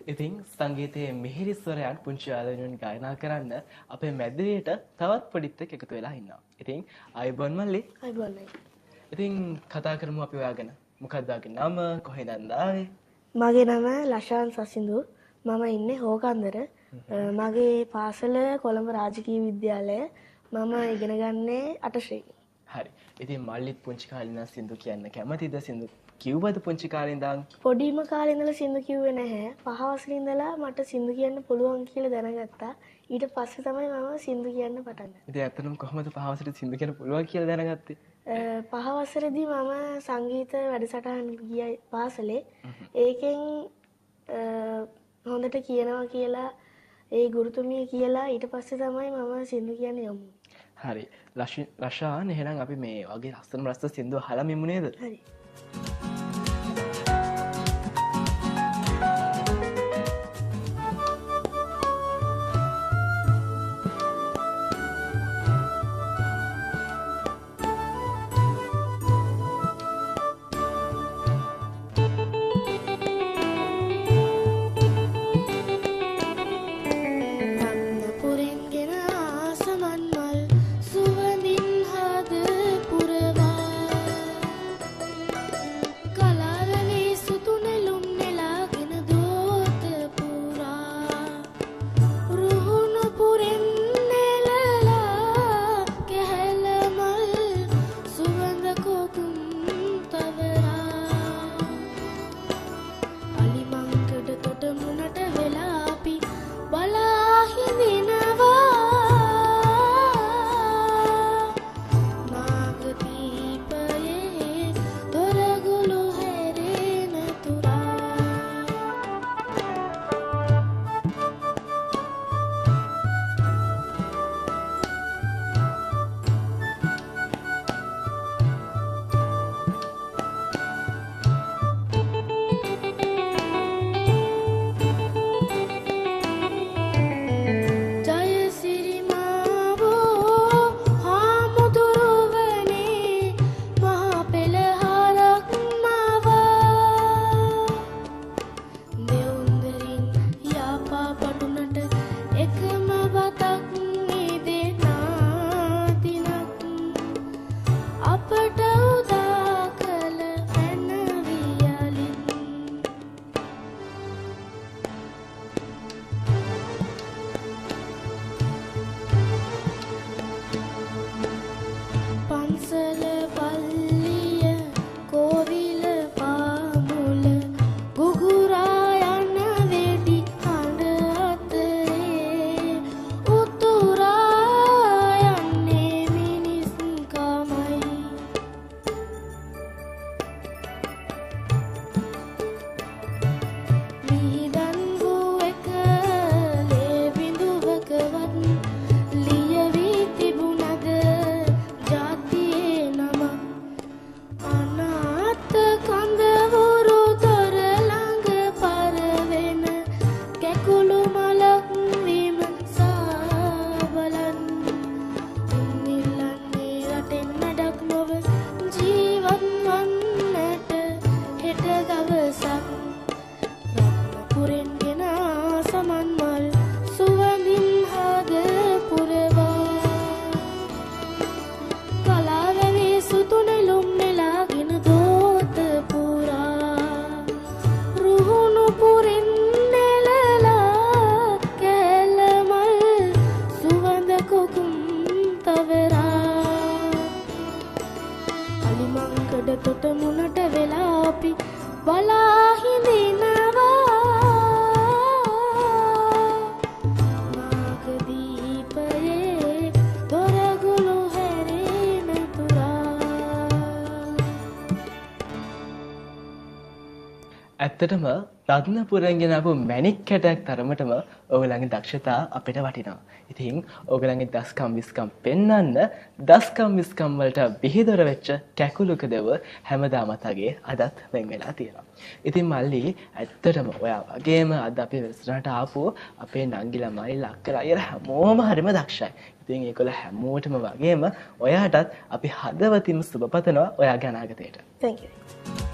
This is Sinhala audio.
ඉතින් සංගීතයේ මිහිරි ස්වරයන් පුංචි ආදරෙන් ගායනා කරන්න අපේ මැදිරියට තවත් පොඩිත් එක්ක එකතු වෙලා ඉන්නවා. ඉතින් ආයුබෝවන් මල්ලි. ආයුබෝවන්. ඉතින් කතා කරමු අපි ඔයාගෙන. මොකක්ද ඔයාගේ නම? කොහෙන්ද ආවේ? මගේ නම ලෂාන් සසිඳු. මම ඉන්නේ හෝකන්දර. මගේ පාසල කොළඹ රාජකීය විද්‍යාලය. මම ඉගෙන ගන්නේ 8 ශ්‍රේණිය. හරි. ඉතින් මල්ලිත් පුංචි කාලේ ඉඳන් සින්දු කියන්න කැමතිද? සින්දු කිව්වද පුංචි කාලේ ඉඳන්? පොඩිම කාලේ ඉඳලා සින්දු කිව්වේ නැහැ. 5 වසරේ ඉඳලා මට සින්දු කියන්න පුළුවන් කියලා දැනගත්තා. ඊට පස්සේ තමයි මම සින්දු කියන්න පටන් ගත්තේ. ඉතින් ඇත්තටම කොහොමද 5 වසරේ සින්දු කියන්න පුළුවන් කියලා දැනගත්තේ? 5 වසරේදී මම සංගීත වැඩසටහන් ගියයි පාසලේ. ඒකෙන් හොඳට කියනවා කියලා ඒ ගුරුතුමිය කියලා ඊට පස්සේ තමයි මම සින්දු කියන්න යමු. හරි. ලෂාන් එහෙනම් අපි මේ වගේ ලස්සන රස සින්දු අහලා මෙමු නේද? හරි. ඇත්තටම රත්නපුරෙන් ගෙනාවු මැණික් කැටයක් තරමටම ඔයගලගේ දක්ෂතා අපිට වටිනවා. ඉතින් ඔයගලගේ දස්කම් විස්කම් පෙන්වන්න දස්කම් විස්කම් වලට බිහිදොර වෙච්ච කැකුළුක දෙව හැමදාමත් අගේ අදත් වෙන් වෙලා තියෙනවා. ඉතින් මල්ලි ඇත්තටම ඔයා වගේම අද අපි වෙස්රාට ආපු අපේ නංගි ළමයි ලක්කලා අයියලා හැමෝම හරිම දක්ෂයි. ඉතින් ඒගොල්ල හැමෝටම වගේම ඔයාටත් අපි හදවතින්ම සුබ පතනවා ඔයාගේ අනාගතයට. Thank you.